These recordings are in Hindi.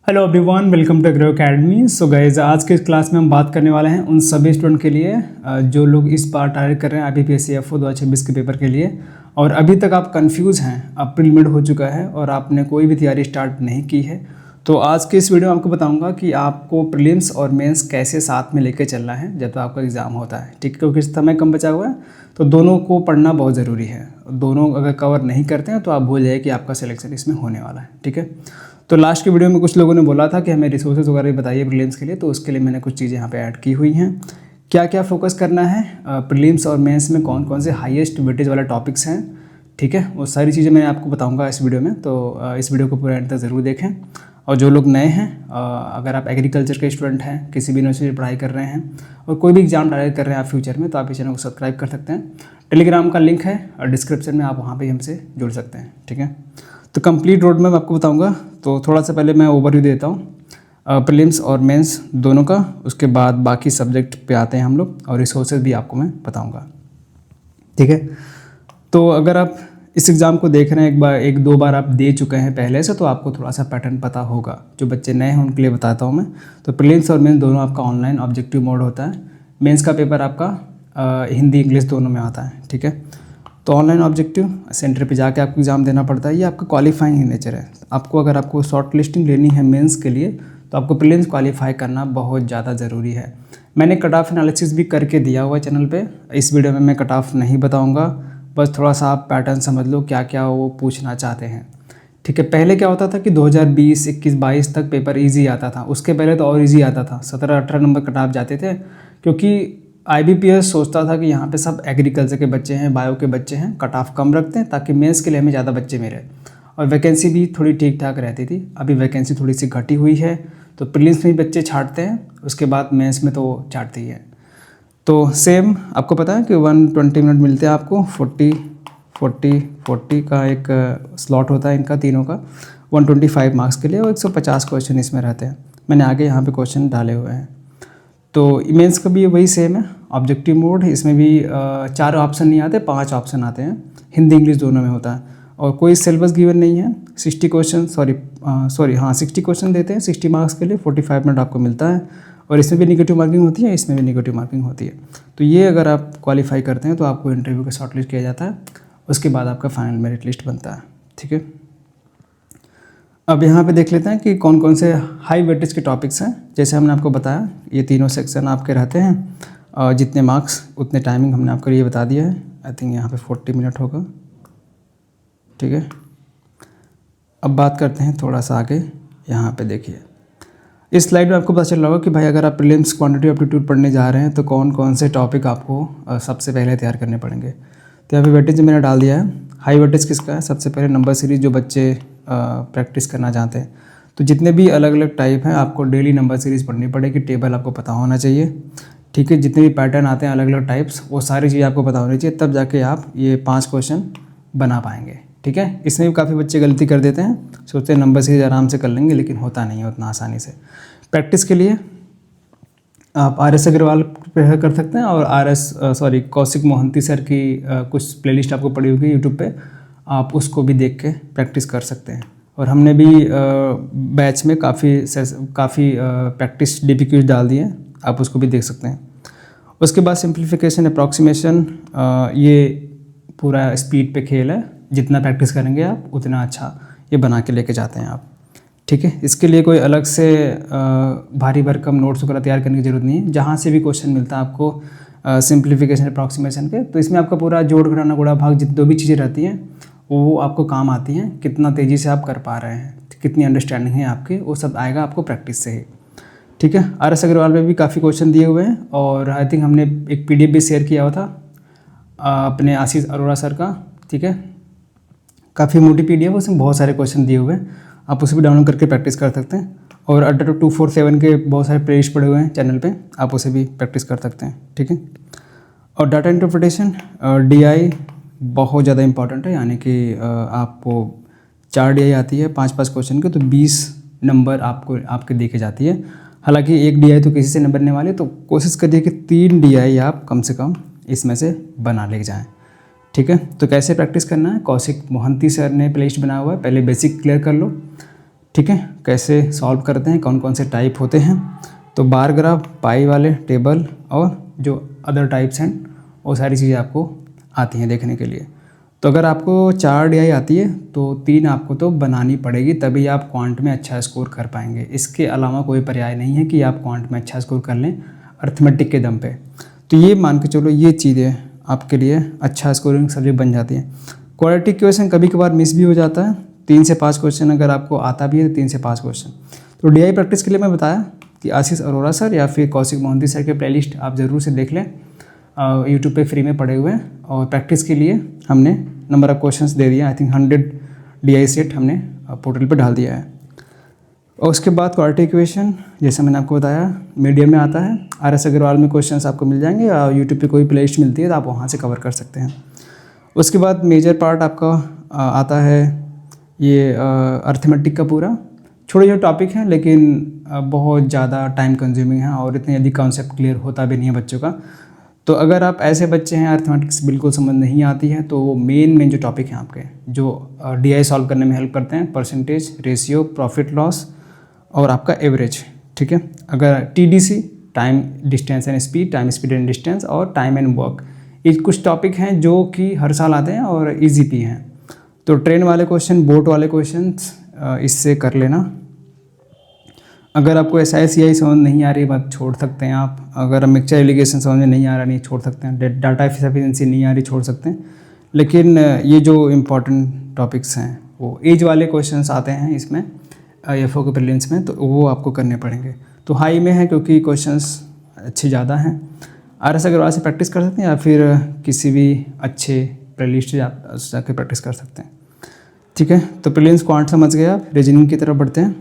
Hello everyone, welcome to Grow Academy. So guys, आज के इस क्लास में हम बात करने वाले हैं उन सभी स्टूडेंट के लिए जो लोग इस बार टारगेट कर रहे हैं IBPS CFO 2026 के पेपर के लिए और अभी तक आप कंफ्यूज हैं। अब प्री मिड हो चुका है और आपने कोई भी तैयारी स्टार्ट नहीं की है। तो आज के इस वीडियो में आपको बताऊंगा कि आपको प्रीलिम्स और मेंस कैसे साथ में लेके चलना है जब तक आपका एग्ज़ाम होता है। ठीक है, क्योंकि समय कम बचा हुआ है तो दोनों को पढ़ना बहुत ज़रूरी है। दोनों अगर कवर नहीं करते हैं तो आप भूल जाइए कि आपका सिलेक्शन इसमें होने वाला है। ठीक है, तो लास्ट के वीडियो में कुछ लोगों ने बोला था कि हमें रिसोर्सेज वगैरह बताइए प्रीलिम्स के लिए, तो उसके लिए मैंने कुछ चीज़ें यहाँ पे ऐड की हुई हैं। क्या क्या फोकस करना है प्रीलिम्स और मेंस में, कौन कौन से हाईएस्ट वेटेज वाले टॉपिक्स हैं। ठीक है, वो सारी चीज़ें मैं आपको बताऊंगा इस वीडियो में, तो इस वीडियो को पूरा एंड तक ज़रूर देखें। और जो लोग नए हैं, अगर आप एग्रीकल्चर के स्टूडेंट हैं, किसी भी यूनिवर्सिटी में पढ़ाई कर रहे हैं और कोई भी एग्जाम तैयारी कर रहे हैं आप फ्यूचर में, तो आप इस चैनल को सब्सक्राइब कर सकते हैं। टेलीग्राम का लिंक है और डिस्क्रिप्शन में, आप वहाँ पर हमसे जुड़ सकते हैं। ठीक है, तो कंप्लीट रोड मैप आपको बताऊंगा। तो थोड़ा सा पहले मैं ओवरव्यू देता हूँ प्रीलिम्स और मेंस दोनों का, उसके बाद बाकी सब्जेक्ट पे आते हैं हम लोग और रिसोर्सेज भी आपको मैं बताऊंगा। ठीक है, तो अगर आप इस एग्ज़ाम को देख रहे हैं एक दो बार आप दे चुके हैं पहले से, तो आपको थोड़ा सा पैटर्न पता होगा। जो बच्चे नए हैं उनके लिए बताता हूँ मैं। तो प्रीलिम्स और मेंस दोनों आपका ऑनलाइन ऑब्जेक्टिव मोड होता है। मेंस का पेपर आपका हिंदी इंग्लिश दोनों में आता है। ठीक है, तो ऑनलाइन ऑब्जेक्टिव सेंटर पे जाके आपको एग्ज़ाम देना पड़ता है। ये आपका क्वालिफाइंग नेचर है। अगर आपको शॉर्ट लिस्टिंग लेनी है मेंस के लिए, तो आपको प्रीलिम्स क्वालिफाई करना बहुत ज़्यादा ज़रूरी है। मैंने कट ऑफ एनालिसिस भी करके दिया हुआ है चैनल पे। इस वीडियो में मैं कट ऑफ नहीं बताऊंगा, बस थोड़ा सा आप पैटर्न समझ लो क्या क्या वो पूछना चाहते हैं। ठीक है, पहले क्या होता था कि 2020, 21, 22 तक पेपर ईजी आता था। उसके पहले तो और ईजी आता था, 17-18 नंबर कट ऑफ जाते थे, क्योंकि IBPS सोचता था कि यहाँ पे सब एग्रीकल्चर के बच्चे हैं, बायो के बच्चे हैं, कट ऑफ कम रखते हैं ताकि मेंस के लिए हमें ज़्यादा बच्चे मिले और वैकेंसी भी थोड़ी ठीक ठाक रहती थी। अभी वैकेंसी थोड़ी सी घटी हुई है, तो प्रीलिम्स में भी बच्चे छाँटते हैं, उसके बाद मेंस में तो छाँटती है। तो सेम आपको पता है कि 120 मिनट मिलते हैं आपको। 40 का एक स्लॉट होता है इनका तीनों का, 125 मार्क्स के लिए, और 150 क्वेश्चन इसमें रहते हैं। मैंने आगे यहाँ पे क्वेश्चन डाले हुए हैं। तो मेंस का भी वही सेम है, ऑब्जेक्टिव मोड। इसमें भी 4 ऑप्शन नहीं आते, 5 ऑप्शन आते हैं। हिंदी इंग्लिश दोनों में होता है और कोई सिलेबस गिवन नहीं है। 60 क्वेश्चन 60 क्वेश्चन देते हैं 60 मार्क्स के लिए। 45 मिनट आपको मिलता है और इसमें भी निगेटिव मार्किंग होती है, इसमें भी निगेटिव मार्किंग होती है। तो ये अगर आप क्वालिफाई करते हैं तो आपको इंटरव्यू का शॉर्ट लिस्ट किया जाता है, उसके बाद आपका फाइनल मेरिट लिस्ट बनता है। ठीक है, अब यहाँ पे देख लेते हैं कि कौन कौन से हाई वेटेज के टॉपिक्स हैं। जैसे हमने आपको बताया, ये तीनों सेक्शन आपके रहते हैं और जितने मार्क्स उतने टाइमिंग हमने आपको ये बता दिया है। आई थिंक यहाँ पे 40 मिनट होगा। ठीक है, अब बात करते हैं थोड़ा सा आगे। यहाँ पे देखिए, इस स्लाइड में आपको पता चल रहा होगा कि भाई अगर आप प्रीलिम्स क्वांटिटी एप्टीट्यूड पढ़ने जा रहे हैं तो कौन कौन से टॉपिक आपको सबसे पहले तैयार करने पड़ेंगे। तो यहाँ पे वेटेज मैंने डाल दिया है। हाई वेटेज किसका है? सबसे पहले नंबर सीरीज़, जो बच्चे प्रैक्टिस करना चाहते हैं। तो जितने भी अलग अलग टाइप हैं आपको डेली नंबर सीरीज़ पढ़नी पड़ेगी। टेबल आपको पता होना चाहिए। ठीक है, जितने भी पैटर्न आते हैं अलग अलग टाइप्स, वो सारी चीज़ें आपको पता होनी चाहिए, तब जाके आप ये 5 क्वेश्चन बना पाएंगे। ठीक है, इसमें भी काफ़ी बच्चे गलती कर देते हैं, सोचते हैं नंबर सीरीज आराम से कर लेंगे, लेकिन होता नहीं है उतना आसानी से। प्रैक्टिस के लिए आप RS अग्रवाल प्रेफर कर सकते हैं और कौशिक मोहंती सर की कुछ प्लेलिस्ट आपको पड़ी होगी यूट्यूब पे, आप उसको भी देख के प्रैक्टिस कर सकते हैं। और हमने भी बैच में काफ़ी प्रैक्टिस DPQs डाल दिए, आप उसको भी देख सकते हैं। उसके बाद सिंप्लीफिकेशन, अप्रॉक्सीमेशन, ये पूरा स्पीड पे खेल है। जितना प्रैक्टिस करेंगे आप उतना अच्छा ये बना के लेके जाते हैं आप। ठीक है, इसके लिए कोई अलग से भारी भरकम नोट्स वगैरह तैयार करने की ज़रूरत नहीं है। जहाँ से भी क्वेश्चन मिलता है आपको सिंप्लीफिकेशन अप्रॉक्सीमेशन के, तो इसमें आपका पूरा जोड़ घटाना गुणा भाग जितनी भी चीज़ें रहती हैं वो आपको काम आती हैं। कितना तेज़ी से आप कर पा रहे हैं, कितनी अंडरस्टैंडिंग है आपकी, वो सब आएगा आपको प्रैक्टिस से ही। ठीक है, RS अग्रवाल में भी काफ़ी क्वेश्चन दिए हुए हैं और आई थिंक हमने एक PDF भी शेयर किया हुआ था अपने आशीष अरोड़ा सर का। ठीक है, काफ़ी मोटी PDF, उसमें बहुत सारे क्वेश्चन दिए हुए हैं, आप उसे भी डाउनलोड करके प्रैक्टिस कर सकते हैं। और अड्डा 247 के बहुत सारे प्लेलिस्ट पड़े हुए हैं चैनल पे, आप उसे भी प्रैक्टिस कर सकते हैं। ठीक है, और डाटा इंटरप्रिटेशन DI बहुत ज़्यादा इंपॉर्टेंट है, यानी कि आपको 4 DI आती है 5-5 क्वेश्चन के, तो 20 नंबर आपके देखे जाती है। हालांकि एक DI तो किसी से नहीं बनने वाले, तो कोशिश करिए कि 3 DI आप कम से कम इसमें से बना ले जाएँ। ठीक है, तो कैसे प्रैक्टिस करना है? कौशिक मोहंती सर ने प्लेलिस्ट बनाया हुआ है, पहले बेसिक क्लियर कर लो, ठीक है, कैसे सॉल्व करते हैं, कौन कौन से टाइप होते हैं। तो बार ग्राफ, पाई वाले टेबल और जो अदर टाइप्स हैं वो सारी चीज़ें आपको आती हैं देखने के लिए। तो अगर आपको 4 DI आती है तो 3 आपको तो बनानी पड़ेगी, तभी आप क्वांट में अच्छा स्कोर कर पाएंगे। इसके अलावा कोई पर्याय नहीं है कि आप क्वांट में अच्छा स्कोर कर लें अर्थमेटिक के दम पे। तो ये मान के चलो ये चीज़ें आपके लिए अच्छा स्कोरिंग सब्जेक्ट बन जाती हैं। क्वाड्रेटिक क्वेश्चन कभी कभार मिस भी हो जाता है, 3 से 5 क्वेश्चन अगर आपको आता भी है तो 3 से 5 क्वेश्चन। तो DI प्रैक्टिस के लिए मैं बताया कि आशीष अरोरा सर या फिर कौशिक मोहंती सर के प्लेलिस्ट आप ज़रूर से देख लें, यूट्यूब पे फ्री में पड़े हुए हैं। और प्रैक्टिस के लिए हमने नंबर ऑफ़ क्वेश्चंस दे दिया, आई थिंक 100 DI सेट हमने पोर्टल पे डाल दिया है। और उसके बाद क्वाड्रेटिक इक्वेशन जैसे मैंने आपको बताया मीडियम में आता है, RS अग्रवाल में क्वेश्चंस आपको मिल जाएंगे, और यूट्यूब पे कोई प्लेलिस्ट मिलती है तो आप वहाँ से कवर कर सकते हैं। उसके बाद मेजर पार्ट आपका आता है ये अर्थमेटिक का पूरा। छोटे छोटे टॉपिक हैं लेकिन बहुत ज़्यादा टाइम कंज्यूमिंग है और इतनी अधिक कॉन्सेप्ट क्लियर होता भी नहीं है बच्चों का। तो अगर आप ऐसे बच्चे हैं अर्थमेटिक्स बिल्कुल समझ नहीं आती है तो वो मेन जो टॉपिक हैं आपके जो DI सॉल्व करने में हेल्प करते हैं, परसेंटेज, रेशियो, प्रॉफिट लॉस और आपका एवरेज। ठीक है, अगर TDC, time distance and speed, time speed and distance, और टाइम एंड वर्क, ये कुछ टॉपिक हैं जो कि हर साल आते हैं और ईजी भी हैं। तो ट्रेन वाले क्वेश्चन, बोट वाले क्वेश्चन इससे कर लेना। अगर आपको SI समझ नहीं आ रही बात छोड़ सकते हैं आप। अगर मिक्सचर एलिगेशन समझ में नहीं आ रहा, नहीं छोड़ सकते हैं। डाटा एफिशिएंसी नहीं आ रही, छोड़ सकते हैं। लेकिन ये जो इम्पॉर्टेंट टॉपिक्स हैं वो एज वाले क्वेश्चंस आते हैं इसमें FO के प्रीलिम्स में, तो वो आपको करने पड़ेंगे। तो हाई में है क्योंकि क्वेश्चंस अच्छे ज़्यादा हैं। RS अग्रवाल से प्रैक्टिस कर सकते हैं या फिर किसी भी अच्छे प्लेलिस्ट जाके प्रैक्टिस कर सकते हैं। ठीक है, तो प्रीलिम्स क्वांट समझ गए आप। रीजनिंग की तरफ बढ़ते हैं।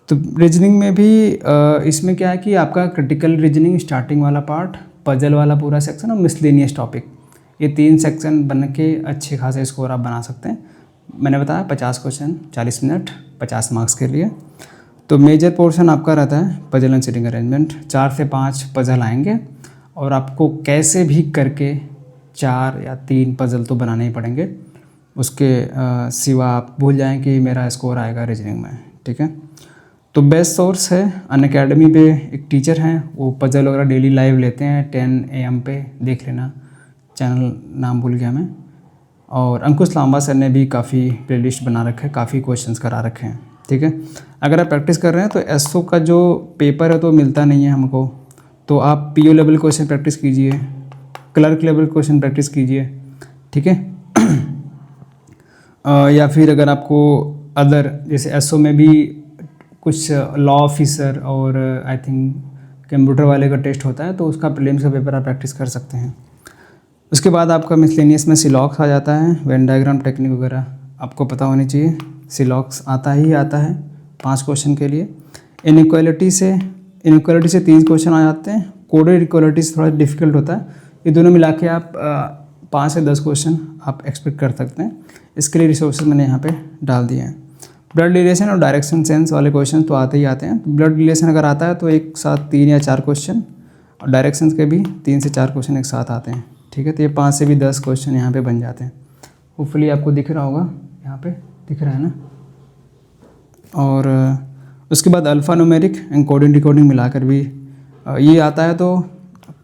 तो रीजनिंग में भी इसमें क्या है कि आपका क्रिटिकल रीजनिंग स्टार्टिंग वाला पार्ट, पजल वाला पूरा सेक्शन और मिसलेनियस टॉपिक, ये 3 सेक्शन बन के अच्छे खासे स्कोर आप बना सकते हैं। मैंने बताया 50 क्वेश्चन 40 मिनट 50 मार्क्स के लिए। तो मेजर पोर्शन आपका रहता है पजल एंड सीटिंग अरेंजमेंट। 4 से 5 पजल आएंगे और आपको कैसे भी करके 4 या 3 पजल तो बनाने ही पड़ेंगे। उसके सिवा आप भूल जाएं कि मेरा स्कोर आएगा रीजनिंग में। ठीक है, तो बेस्ट सोर्स है अनअकैडमी पे, एक टीचर हैं वो पजल वगैरह डेली लाइव लेते हैं 10 AM पे, देख लेना, चैनल नाम भूल गया मैं। और अंकुश लांबा सर ने भी काफ़ी प्लेलिस्ट बना रखे हैं, काफ़ी क्वेश्चंस करा रखे हैं। ठीक है, अगर आप प्रैक्टिस कर रहे हैं तो SO का जो पेपर है तो मिलता नहीं है हमको, तो आप PO लेवल क्वेश्चन प्रैक्टिस कीजिए, क्लर्क लेवल क्वेश्चन प्रैक्टिस कीजिए। ठीक है या फिर अगर आपको अदर जैसे SO में भी कुछ लॉ ऑफिसर और आई थिंक कंप्यूटर वाले का टेस्ट होता है तो उसका प्रीलिम्स का पेपर आप प्रैक्टिस कर सकते हैं। उसके बाद आपका मिसलेनियस में सिलॉक्स आ जाता है, वेन डायग्राम टेक्निक वगैरह आपको पता होनी चाहिए। सिलॉक्स आता ही आता है 5 क्वेश्चन के लिए। इनइक्वालिटी से 3 क्वेश्चन आ जाते हैं। कोडेड इक्वालिटी से थोड़ा डिफिकल्ट होता है। ये दोनों मिला के आप 5 से 10 क्वेश्चन आप एक्सपेक्ट कर सकते हैं। इसके लिए रिसोर्सेज मैंने यहाँ पे डाल दिए हैं। ब्लड रिलेशन और डायरेक्शन सेंस वाले क्वेश्चन तो आते ही आते हैं। ब्लड रिलेशन अगर आता है तो एक साथ 3 या 4 क्वेश्चन, और डायरेक्शंस के भी 3 से 4 क्वेश्चन एक साथ आते हैं। ठीक है, तो ये 5 से भी 10 क्वेश्चन यहाँ पे बन जाते हैं। होपफुली आपको दिख रहा होगा, यहाँ पे दिख रहा है ना। और उसके बाद alpha numeric and coding decoding मिलाकर भी ये आता है, तो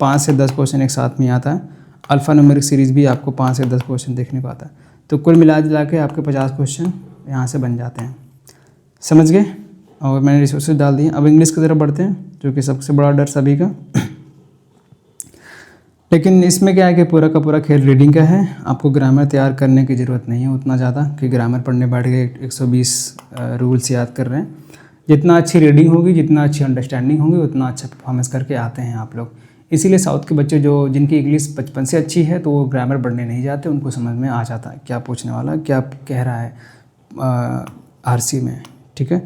5 से 10 क्वेश्चन एक साथ में आता है। अल्फ़ा न्यूमेरिक सीरीज़ भी आपको 5 से 10 क्वेश्चन देखने को आता है। तो कुल मिला जुला के आपके 50 क्वेश्चन यहाँ से बन जाते हैं। समझ गए, और मैंने रिसोर्सेज डाल दिए। अब इंग्लिश की तरफ बढ़ते हैं जो कि सबसे बड़ा डर सभी का। लेकिन इसमें क्या है कि पूरा का पूरा खेल रीडिंग का है। आपको ग्रामर तैयार करने की ज़रूरत नहीं है उतना ज़्यादा कि ग्रामर पढ़ने बैठ गए 120 रूल्स याद कर रहे हैं। जितना अच्छी रीडिंग होगी, जितना अच्छी अंडरस्टैंडिंग होगी, उतना अच्छा परफॉर्मेंस करके आते हैं आप लोग। इसीलिए साउथ के बच्चे जिनकी इंग्लिश बचपन से अच्छी है तो वो ग्रामर पढ़ने नहीं जाते, उनको समझ में आ जाता है क्या पूछने वाला, क्या कह रहा है RC में। ठीक है,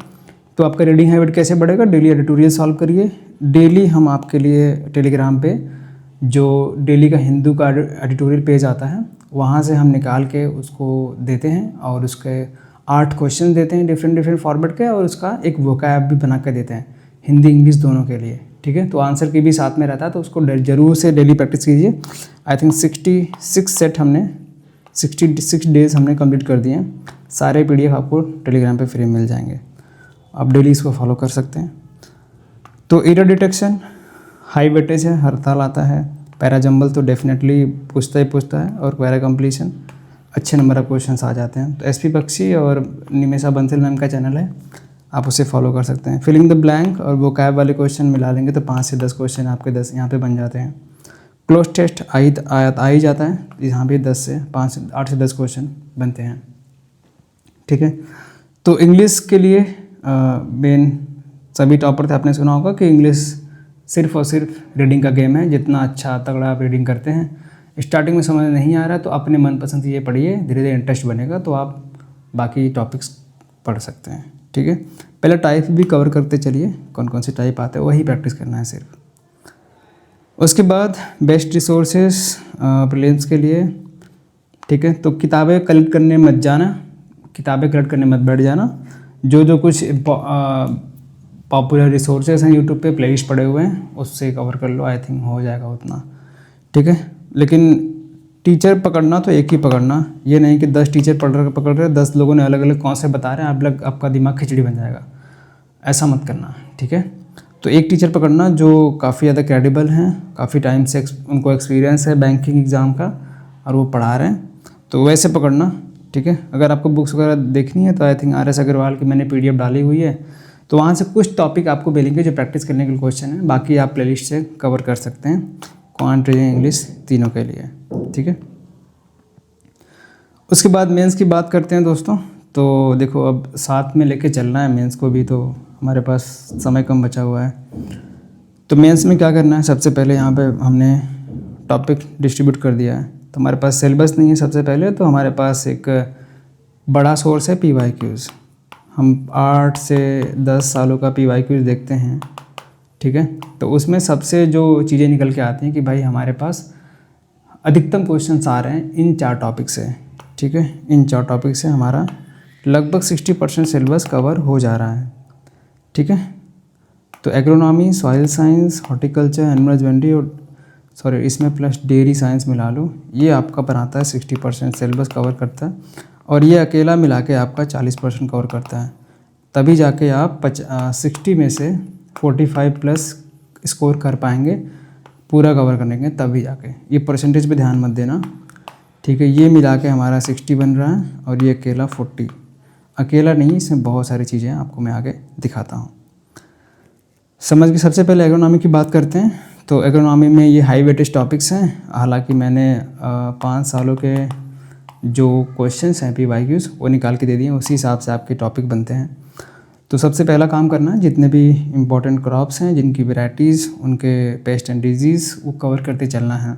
तो आपका रीडिंग हैबिट कैसे बढ़ेगा? डेली एडिटोरियल सॉल्व करिए। डेली हम आपके लिए टेलीग्राम पे जो डेली का हिंदू का एडिटोरियल पेज आता है वहाँ से हम निकाल के उसको देते हैं, और उसके 8 क्वेश्चन देते हैं डिफरेंट फॉर्मेट के, और उसका एक वोकैब भी बना के देते हैं हिंदी इंग्लिश दोनों के लिए। ठीक है, तो आंसर की भी साथ में रहता है, तो उसको ज़रूर से डेली प्रैक्टिस कीजिए। आई थिंक 66 डेज़ हमने कंप्लीट कर दिए हैं। सारे PDF आपको टेलीग्राम पे फ्री मिल जाएंगे। आप डेली इसको फॉलो कर सकते हैं। तो एरर डिटेक्शन हाई वेटेज है, हर साल आता है। पैरा जंबल तो डेफिनेटली पूछता है, और पैरा कंप्लीशन अच्छे नंबर ऑफ क्वेश्चन आ जाते हैं। तो एसपी बख्शी और निमेशा बंसल मैम का चैनल है, आप उसे फॉलो कर सकते हैं। फिलिंग द ब्लैंक और वो कैब वाले क्वेश्चन मिला लेंगे तो 5 से 10 क्वेश्चन आपके 10 यहाँ पे बन जाते हैं। क्लोज टेस्ट आ ही जाता है, यहाँ भी 8 से 10 क्वेश्चन बनते हैं। ठीक है, तो इंग्लिश के लिए मेन सभी टॉपर थे, आपने सुना होगा कि इंग्लिश सिर्फ और सिर्फ रीडिंग का गेम है। जितना अच्छा तगड़ा आप रीडिंग करते हैं, स्टार्टिंग में समझ नहीं आ रहा है तो अपने मनपसंद ये पढ़िए, धीरे धीरे इंटरेस्ट बनेगा तो आप बाकी टॉपिक्स पढ़ सकते हैं। ठीक है, पहले टाइप भी कवर करते चलिए, कौन कौन से टाइप आते हैं वही प्रैक्टिस करना है सिर्फ। उसके बाद बेस्ट रिसोर्सेज प्रीलिम्स के लिए। ठीक है, तो किताबें कलेक्ट करने मत बैठ जाना। जो कुछ पॉपुलर रिसोर्सेज हैं यूट्यूब पे प्लेलिस्ट पड़े हुए हैं, उससे कवर कर लो, आई थिंक हो जाएगा उतना। ठीक है, लेकिन टीचर पकड़ना तो एक ही पकड़ना, ये नहीं कि 10 टीचर पकड़ रहे 10 लोगों ने अलग अलग कौन से बता रहे हैं, आपका दिमाग खिचड़ी बन जाएगा, ऐसा मत करना। ठीक है, तो एक टीचर पकड़ना जो काफ़ी ज़्यादा क्रेडिबल हैं, काफ़ी टाइम से उनको एक्सपीरियंस है बैंकिंग एग्ज़ाम का और वो पढ़ा रहे हैं, तो वैसे पकड़ना। ठीक है, अगर आपको बुक्स वगैरह देखनी है तो आई थिंक RS अग्रवाल की मैंने PDF डाली हुई है, तो वहाँ से कुछ टॉपिक आपको मिलेंगे जो प्रैक्टिस करने के लिए क्वेश्चन है, बाकी आप प्लेलिस्ट से कवर कर सकते हैं, क्वांट रीजनिंग इंग्लिश तीनों के लिए। ठीक है, उसके बाद मेंस की बात करते हैं दोस्तों। तो देखो अब साथ में लेके चलना है मेंस को भी, तो हमारे पास समय कम बचा हुआ है। तो मेंस में क्या करना है, सबसे पहले यहाँ पे हमने टॉपिक डिस्ट्रीब्यूट कर दिया है, तो हमारे पास सिलेबस नहीं है सबसे पहले, तो हमारे पास एक बड़ा सोर्स है PYQs। हम 8 से 10 सालों का PYQs देखते हैं। ठीक है, तो उसमें सबसे जो चीज़ें निकल के आती हैं कि भाई हमारे पास अधिकतम क्वेश्चंस आ रहे हैं इन 4 टॉपिक से। ठीक है, इन 4 टॉपिक से हमारा लगभग 60% सिलेबस कवर हो जा रहा है। ठीक है, तो agronomy, soil science, horticulture, animal husbandry और इसमें प्लस डेयरी साइंस मिला लो, ये आपका बनाता है 60% सिलेबस कवर करता है, और ये अकेला मिला के आपका 40% कवर करता है। तभी जाके आप 60 में से 45 प्लस स्कोर कर पाएंगे पूरा कवर करने के, तभी जाके। ये परसेंटेज पे ध्यान मत देना। ठीक है, ये मिला के हमारा 60 बन रहा है और ये अकेला 40। अकेला नहीं, इसमें बहुत सारी चीज़ें आपको मैं आगे दिखाता हूँ। समझ के सबसे पहले एग्रोनॉमी की बात करते हैं। तो एग्रोनॉमी में ये हाई वेटेज टॉपिक्स हैं, हालांकि मैंने 5 सालों के जो क्वेश्चंस हैं PYQs वो निकाल के दे दिए, उसी हिसाब से आपके टॉपिक बनते हैं। तो सबसे पहला काम करना है, जितने भी इम्पोर्टेंट क्रॉप्स हैं, जिनकी वैराइटीज़, उनके पेस्ट एंड डिजीज़, वो कवर करते चलना है।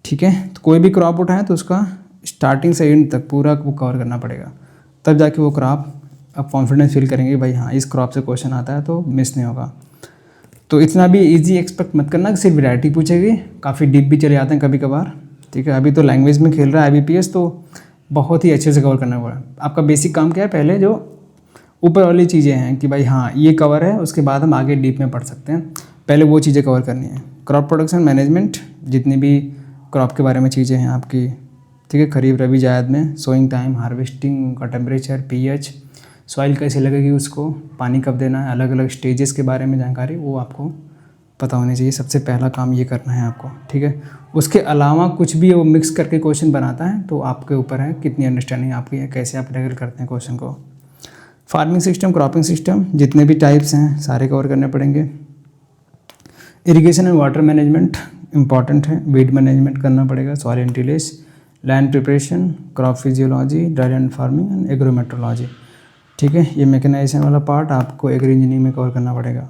ठीक है, तो कोई भी क्रॉप उठाएं तो उसका स्टार्टिंग से एंड तक पूरा वो कवर करना पड़ेगा, तब जाके वो क्रॉप आप कॉन्फिडेंस फील करेंगे भाई हाँ इस क्रॉप से क्वेश्चन आता है तो मिस नहीं होगा। तो इतना भी इजी एक्सपेक्ट मत करना कि सिर्फ वैरायटी पूछेगी, काफ़ी डीप भी चले जाते हैं कभी कभार। ठीक है, अभी तो लैंग्वेज में खेल रहा है IBPS, तो बहुत ही अच्छे से कवर करना पड़ा। आपका बेसिक काम क्या है, पहले जो ऊपर वाली चीज़ें हैं कि भाई हाँ ये कवर है, उसके बाद हम आगे डीप में पढ़ सकते हैं, पहले वो चीज़ें कवर करनी है। क्रॉप प्रोडक्शन मैनेजमेंट, जितनी भी क्रॉप के बारे में चीज़ें हैं आपकी। ठीक है, खरीफ रबी जायद में सोइंग टाइम, हार्वेस्टिंग का टेम्परेचर, pH, सॉइल कैसे लगेगी उसको, पानी कब देना है, अलग अलग स्टेजेस के बारे में जानकारी वो आपको पता होनी चाहिए। सबसे पहला काम ये करना है आपको। ठीक है, उसके अलावा कुछ भी वो मिक्स करके क्वेश्चन बनाता है तो आपके ऊपर है कितनी अंडरस्टैंडिंग आपकी है, कैसे आप टैकल करते हैं क्वेश्चन को। फार्मिंग सिस्टम, क्रॉपिंग सिस्टम, जितने भी टाइप्स हैं सारे कवर करने पड़ेंगे। Irrigation and water management important है, वीड मैनेजमेंट करना पड़ेगा, soil and tillage, land preparation, crop physiology, dry land farming and agrometeorology. ठीक है, ये मैकेनाइजेशन वाला पार्ट आपको एग्री इंजीनियरिंग में कवर करना पड़ेगा।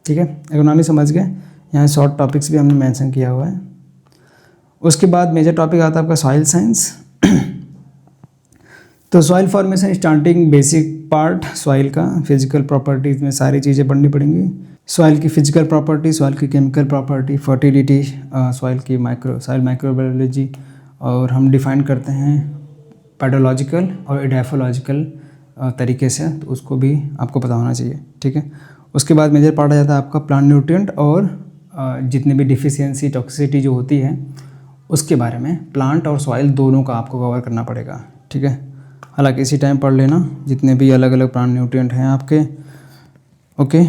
ठीक है, एग्रोनॉमी समझ गए, यहाँ शॉर्ट टॉपिक्स भी हमने मेंशन किया हुआ है। उसके बाद मेजर टॉपिक आता है आपका सॉइल साइंस। तो soil formation starting basic part soil का, फिजिकल प्रॉपर्टीज़ में सारी चीज़ें पढ़नी पड़ेंगी। सॉइल की फिजिकल प्रॉपर्टी, सॉइल की केमिकल प्रॉपर्टी, फर्टिलिटी, सॉइल की सॉइल माइक्रोबायोलॉजी, और हम डिफाइन करते हैं पेडोलॉजिकल और एडाफोलॉजिकल तरीके से, तो उसको भी आपको पता होना चाहिए। ठीक है, उसके बाद मेजर पार्ट आ जाता है आपका प्लांट न्यूट्रिएंट और जितने भी डिफिशियंसी टॉक्सिसिटी जो होती है उसके बारे में, प्लांट और सॉइल दोनों का आपको कवर करना पड़ेगा। ठीक है, हालांकि इसी टाइम पढ़ लेना जितने भी अलग अलग प्लांट न्यूट्रिएंट हैं आपके, ओके,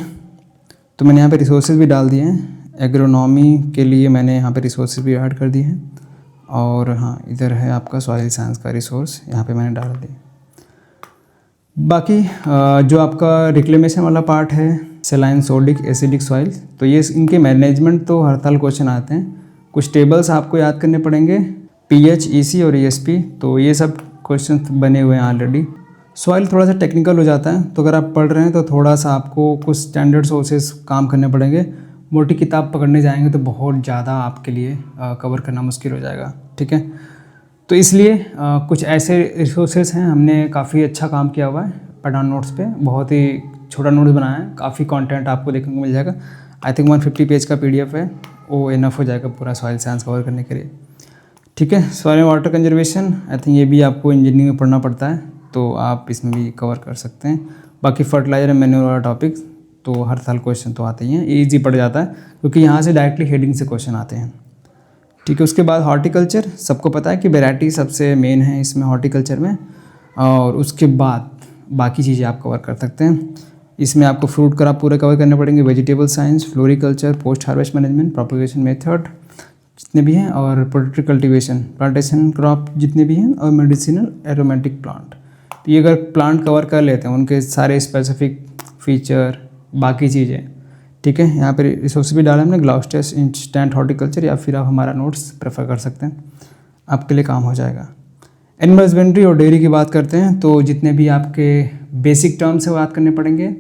तो मैंने यहाँ पे रिसोर्सेज भी डाल दिए हैं। एग्रोनॉमी के लिए मैंने यहाँ पे रिसोर्सेज भी ऐड कर दिए हैं। और हाँ, इधर है आपका सॉइल साइंस का रिसोर्स, यहाँ पे मैंने डाल दिया। बाकी जो आपका रिक्लेमेशन वाला पार्ट है, सेलाइन, सोडिक, एसिडिक सॉइल, तो ये इनके मैनेजमेंट तो हर साल क्वेश्चन आते हैं। कुछ टेबल्स आपको याद करने पड़ेंगे, पीएच, ईसी और ईएसपी, तो ये सब क्वेश्चन बने हुए हैं ऑलरेडी। सॉइल थोड़ा सा टेक्निकल हो जाता है, तो अगर आप पढ़ रहे हैं तो थोड़ा सा आपको कुछ स्टैंडर्ड सोर्सेज काम करने पड़ेंगे। मोटी किताब पकड़ने जाएंगे तो बहुत ज़्यादा आपके लिए कवर करना मुश्किल हो जाएगा, ठीक है। तो इसलिए कुछ ऐसे रिसोर्सेज हैं, हमने काफ़ी अच्छा काम किया हुआ है पठान नोट्स पे, बहुत ही छोटा नोट्स बनाया है, काफ़ी कंटेंट आपको देखने को मिल जाएगा। आई थिंक 150 पेज का पीडीएफ है, वो इनफ हो जाएगा पूरा सॉइल साइंस कवर करने के लिए, ठीक है। Soil and water conservation, I think ये भी आपको इंजीनियरिंग में पढ़ना पड़ता है, तो आप इसमें भी कवर कर सकते हैं। बाकी फर्टिलाइजर एंड मैन्योर वाला टॉपिक तो हर साल क्वेश्चन तो आते ही हैं, ईजी पड़ जाता है क्योंकि यहाँ से डायरेक्टली हेडिंग से क्वेश्चन आते हैं, ठीक है। उसके बाद हॉर्टिकल्चर, सबको पता है कि वैरायटी सबसे मेन है इसमें हॉर्टिकल्चर में, और उसके बाद बाकी चीज़ें आप कवर कर सकते हैं। इसमें आपको फ्रूट क्रॉप पूरे कवर करने पड़ेंगे, vegetable science, floriculture, post harvest management, propagation method जितने भी हैं, और प्रोटेक्टिव कल्टीवेशन, प्लांटेशन क्रॉप जितने भी हैं, और मेडिसिनल एरोमेटिक प्लांट। तो ये अगर प्लांट कवर कर लेते हैं, उनके सारे स्पेसिफिक फीचर, बाकी चीज़ें, ठीक है। यहाँ पे रिसोर्स भी डाला हमने, ग्लाउस्टर्स इंस्टेंट हॉर्टिकल्चर, या फिर आप हमारा नोट्स प्रेफर कर सकते हैं, आपके लिए काम हो जाएगा। एनिमल हस्बेंड्री और डेयरी की बात करते हैं, तो जितने भी आपके बेसिक टर्म्स है बात करने पड़ेंगे।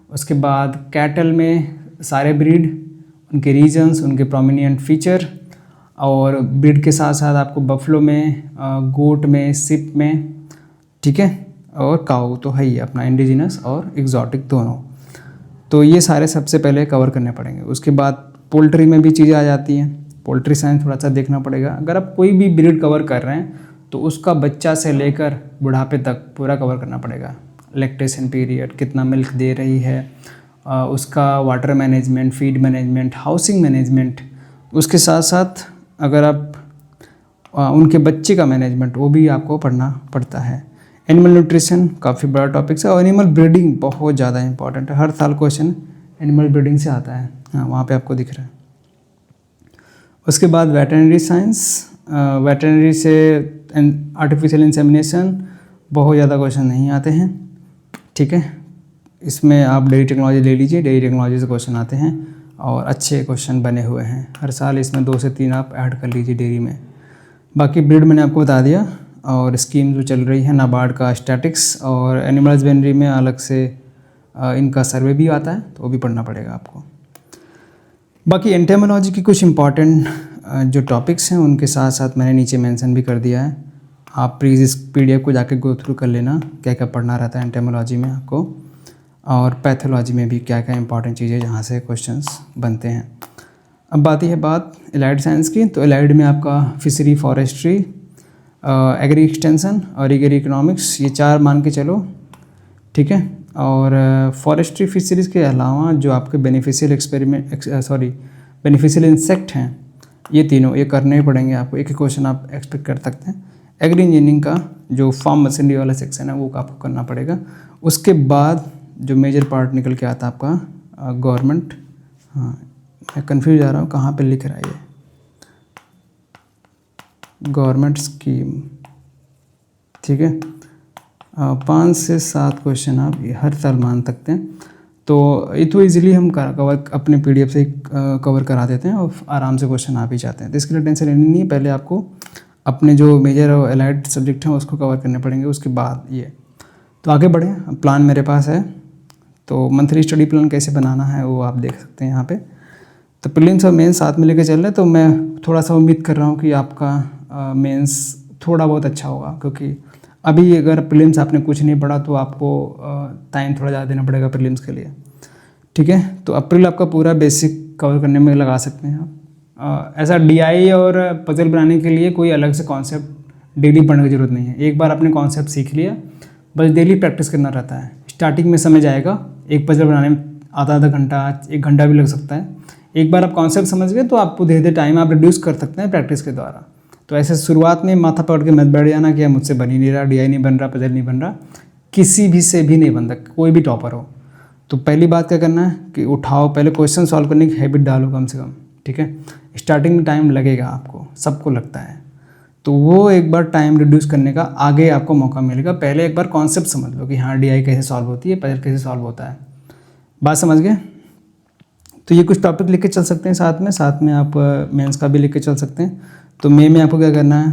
उसके बाद कैटल में सारे ब्रीड, उनके रीजन्स, उनके प्रोमिनेंट फीचर, और ब्रीड के साथ साथ आपको बफलो में, गोट में, सिप में, ठीक है, और काऊ तो है ही अपना इंडिजिनस और एग्जॉटिक दोनों, तो ये सारे सबसे पहले कवर करने पड़ेंगे। उसके बाद पोल्ट्री में भी चीज़ें आ जाती हैं, पोल्ट्री साइंस थोड़ा सा देखना पड़ेगा। अगर आप कोई भी ब्रीड कवर कर रहे हैं तो उसका बच्चा से लेकर बुढ़ापे तक पूरा कवर करना पड़ेगा। लैक्टेशन पीरियड, कितना मिल्क दे रही है, उसका water management, feed management, housing management, उसके साथ साथ अगर आप उनके बच्चे का मैनेजमेंट, वो भी आपको पढ़ना पड़ता है। एनिमल न्यूट्रिशन काफ़ी बड़ा टॉपिक है, और एनिमल ब्रीडिंग बहुत ज़्यादा इंपॉर्टेंट है, हर साल क्वेश्चन एनिमल ब्रीडिंग से आता है, हाँ वहाँ पे आपको दिख रहा है। उसके बाद वेटरनरी साइंस, वेटरनरी से आर्टिफिशियल इंसेमिनेशन बहुत ज़्यादा क्वेश्चन नहीं आते हैं, ठीक है। इसमें आप डेयरी टेक्नोलॉजी ले लीजिए, डेयरी टेक्नोलॉजी से क्वेश्चन आते हैं और अच्छे क्वेश्चन बने हुए हैं हर साल, इसमें 2 से 3 आप ऐड कर लीजिए डेयरी में। बाकी ब्रीड मैंने आपको बता दिया, और स्कीम जो चल रही है नाबार्ड का स्टैटिक्स, और एनिमल हस्बेंड्री में अलग से इनका सर्वे भी आता है, तो वो भी पढ़ना पड़ेगा आपको। बाकी एंटेमोलॉजी की कुछ इंपॉर्टेंट जो टॉपिक्स हैं उनके साथ साथ मैंने नीचे मेंशन भी कर दिया है, आप प्लीज़ इस पीडीएफ को जाके गो थ्रू कर लेना, क्या क्या पढ़ना रहता है एंटेमोलॉजी में आपको, और पैथोलॉजी में भी क्या क्या इंपॉर्टेंट चीज़ें जहाँ से क्वेश्चंस बनते हैं। अब बात है बात एलाइड साइंस की, तो एलाइड में आपका फिशरी, फॉरेस्ट्री, एग्री एक्सटेंशन और एग्री इकोनॉमिक्स, ये 4 मान के चलो, ठीक है। और फॉरेस्ट्री फिशरीज़ के अलावा जो आपके बेनिफिशियल इंसेक्ट हैं, ये तीनों ये करने ही पड़ेंगे आपको, एक ही क्वेश्चन आप एक्सपेक्ट कर सकते हैं। एग्री इंजीनियरिंग का जो फार्म मशीनरी वाला सेक्शन है वो आपको करना पड़ेगा। उसके बाद जो मेजर पार्ट निकल के आता है आपका गवर्नमेंट, हाँ मैं कन्फ्यूज जा रहा हूँ कहाँ पे लिख रहा है ये, गवर्नमेंट स्कीम, ठीक है। 5 से 7 क्वेश्चन आप हर साल मान सकते हैं, तो ये तो ईजिली हम कवर अपने पीडीएफ से कवर करा देते हैं और आराम से क्वेश्चन आ भी जाते हैं, तो इसके लिए टेंशन लेनी नहीं है। पहले आपको अपने जो मेजर और एलाइड सब्जेक्ट हैं उसको कवर करने पड़ेंगे, उसके बाद ये तो आगे बढ़ें। प्लान मेरे पास है, तो मंथली स्टडी प्लान कैसे बनाना है वो आप देख सकते हैं यहाँ पे। तो प्रीलिम्स और मेंस साथ में लेके चल रहे हैं, तो मैं थोड़ा सा उम्मीद कर रहा हूँ कि आपका मेंस थोड़ा बहुत अच्छा होगा, क्योंकि अभी अगर प्रीलिम्स आपने कुछ नहीं पढ़ा तो आपको टाइम थोड़ा ज़्यादा देना पड़ेगा प्रीलिम्स के लिए, ठीक है। तो अप्रैल आपका पूरा बेसिक कवर करने में लगा सकते हैं आप। ऐसा डीआई और पजल बनाने के लिए कोई अलग से कॉन्सेप्ट डेली पढ़ने की ज़रूरत नहीं है, एक बार आपने कॉन्सेप्ट सीख लिया, बस डेली प्रैक्टिस करना रहता है। स्टार्टिंग में समय जाएगा, एक पजल बनाने में आधा घंटा 1 घंटा भी लग सकता है। एक बार आप कॉन्सेप्ट समझ गए तो आपको धीरे धीरे टाइम आप रिड्यूस कर सकते हैं प्रैक्टिस के द्वारा। तो ऐसे शुरुआत में माथा पकड़ के मत बैठ जाना कि मुझसे बन ही नहीं रहा, डीआई नहीं बन रहा, पजल नहीं बन रहा, किसी भी से भी नहीं बनता, कोई भी टॉपर हो। तो पहली बात क्या करना है कि उठाओ, पहले क्वेश्चन सॉल्व करने की हैबिट डालो कम से कम, ठीक है। स्टार्टिंग में टाइम लगेगा आपको, सबको लगता है, तो वो एक बार टाइम रिड्यूस करने का आगे आपको मौका मिलेगा। पहले एक बार कॉन्सेप्ट समझ लो कि हाँ DI कैसे सॉल्व होती है, पजल कैसे सॉल्व होता है, बात समझ गए। तो ये कुछ टॉपिक लिख के चल सकते हैं साथ में आप मेंस का भी लिख के चल सकते हैं। तो मई में आपको क्या करना है,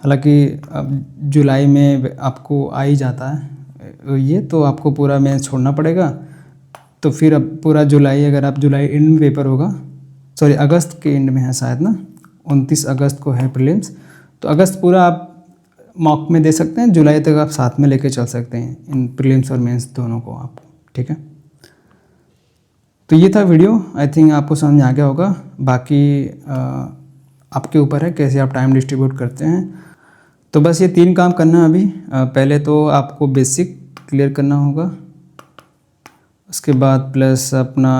हालांकि अब जुलाई में आपको आ ही जाता है ये, तो आपको पूरा मेंस छोड़ना पड़ेगा। तो फिर अब पूरा जुलाई, अगर आप जुलाई एंड में पेपर होगा, सॉरी अगस्त के एंड में है शायद ना, 29 अगस्त को है प्रीलिम्स, तो अगस्त पूरा आप मॉक में दे सकते हैं, जुलाई तक आप साथ में लेके चल सकते हैं इन प्रीलिम्स और मेंस दोनों को आप, ठीक है। तो ये था वीडियो, आई थिंक आपको समझ में आ गया होगा। बाकी आपके ऊपर है कैसे आप टाइम डिस्ट्रीब्यूट करते हैं। तो बस ये 3 काम करना है अभी। पहले तो आपको बेसिक क्लियर करना होगा, उसके बाद प्लस अपना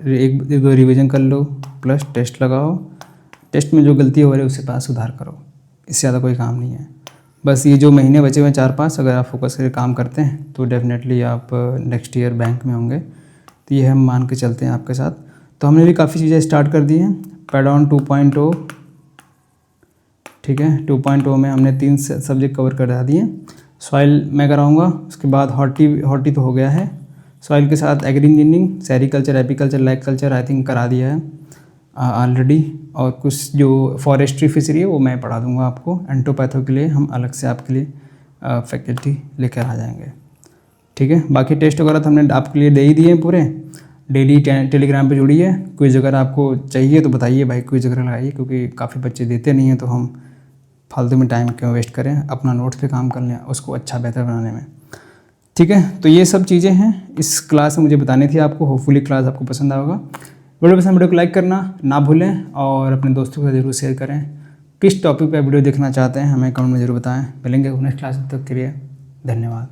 एक दो रिवीजन कर लो, प्लस टेस्ट लगाओ, टेस्ट में जो गलती हो रही है उससे पास सुधार करो, इससे ज़्यादा कोई काम नहीं है। बस ये जो महीने बचे हुए 4-5 अगर आप फोकस करके काम करते हैं तो डेफिनेटली आप नेक्स्ट ईयर बैंक में होंगे। तो ये हम मान के चलते हैं आपके साथ। तो हमने भी काफ़ी चीज़ें स्टार्ट कर दी हैं। पैडॉन 2.0, ठीक है, 2.0 में हमने 3 सब्जेक्ट कवर करा दिए। सॉइल मैं कराऊंगा, उसके बाद हॉर्टी तो हो गया है, सॉइल के साथ agri engineering, sericulture, apiculture, lac culture I think करा दिया है ऑलरेडी। और कुछ जो फॉरेस्ट्री फिशरी है वो मैं पढ़ा दूंगा आपको। एंटोपैथो के लिए हम अलग से आपके लिए फैकल्टी लेकर आ जाएंगे, ठीक है। बाकी टेस्ट वगैरह तो हमने आपके लिए दे ही दिए हैं पूरे। डेली टेलीग्राम पे जुड़िए, क्विज अगर आपको चाहिए तो बताइए भाई, क्विज वगैरह लगाइए, क्योंकि काफ़ी बच्चे देते नहीं हैं, तो हम फालतू में टाइम क्यों वेस्ट करें, अपना नोट्स पे काम कर लें उसको अच्छा बेहतर बनाने में, ठीक है। तो ये सब चीज़ें हैं इस क्लास में मुझे बतानी थी आपको। होपफुली क्लास आपको पसंद आएगा। वीडियो पसंद, वीडियो को लाइक करना ना भूलें और अपने दोस्तों के साथ जरूर शेयर करें। किस टॉपिक पर वीडियो देखना चाहते हैं हमें कमेंट में जरूर बताएं। मिलेंगे नेक्स्ट क्लास, तक के लिए धन्यवाद।